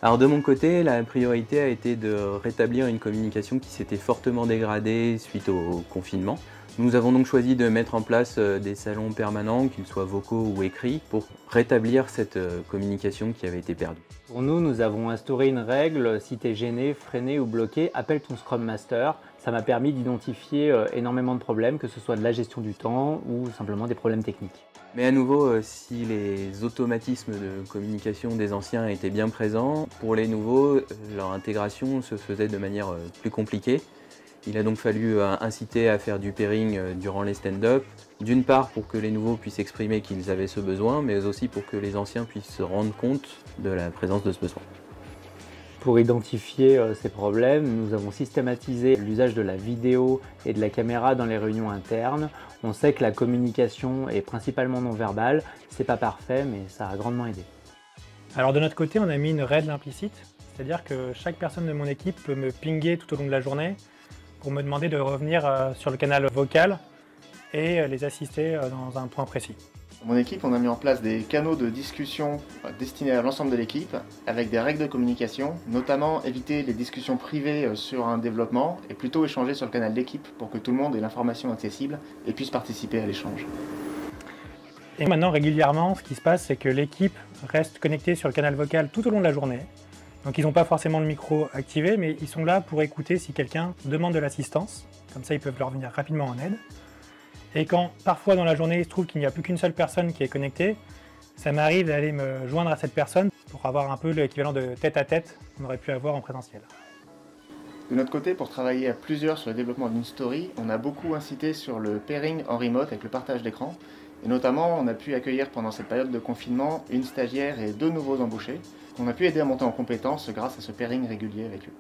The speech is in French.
Alors de mon côté, la priorité a été de rétablir une communication qui s'était fortement dégradée suite au confinement. Nous avons donc choisi de mettre en place des salons permanents, qu'ils soient vocaux ou écrits, pour rétablir cette communication qui avait été perdue. Pour nous, nous avons instauré une règle, si tu es gêné, freiné ou bloqué, appelle ton Scrum Master. Ça m'a permis d'identifier énormément de problèmes, que ce soit de la gestion du temps ou simplement des problèmes techniques. Mais à nouveau, si les automatismes de communication des anciens étaient bien présents, pour les nouveaux, leur intégration se faisait de manière plus compliquée. Il a donc fallu inciter à faire du pairing durant les stand-up, d'une part pour que les nouveaux puissent exprimer qu'ils avaient ce besoin, mais aussi pour que les anciens puissent se rendre compte de la présence de ce besoin. Pour identifier ces problèmes, nous avons systématisé l'usage de la vidéo et de la caméra dans les réunions internes. On sait que la communication est principalement non verbale, c'est pas parfait, mais ça a grandement aidé. Alors de notre côté, on a mis une règle implicite, c'est-à-dire que chaque personne de mon équipe peut me pinguer tout au long de la journée pour me demander de revenir sur le canal vocal et les assister dans un point précis. Dans mon équipe, on a mis en place des canaux de discussion destinés à l'ensemble de l'équipe, avec des règles de communication, notamment éviter les discussions privées sur un développement et plutôt échanger sur le canal d'équipe pour que tout le monde ait l'information accessible et puisse participer à l'échange. Et maintenant, régulièrement, ce qui se passe, c'est que l'équipe reste connectée sur le canal vocal tout au long de la journée. Donc ils n'ont pas forcément le micro activé, mais ils sont là pour écouter si quelqu'un demande de l'assistance. Comme ça, ils peuvent leur venir rapidement en aide. Et quand, parfois dans la journée, il se trouve qu'il n'y a plus qu'une seule personne qui est connectée, ça m'arrive d'aller me joindre à cette personne pour avoir un peu l'équivalent de tête-à-tête qu'on aurait pu avoir en présentiel. De notre côté, pour travailler à plusieurs sur le développement d'une story, on a beaucoup incité sur le pairing en remote avec le partage d'écran. Et notamment, on a pu accueillir pendant cette période de confinement une stagiaire et 2 nouveaux embauchés qu'on a pu aider à monter en compétences grâce à ce pairing régulier avec eux.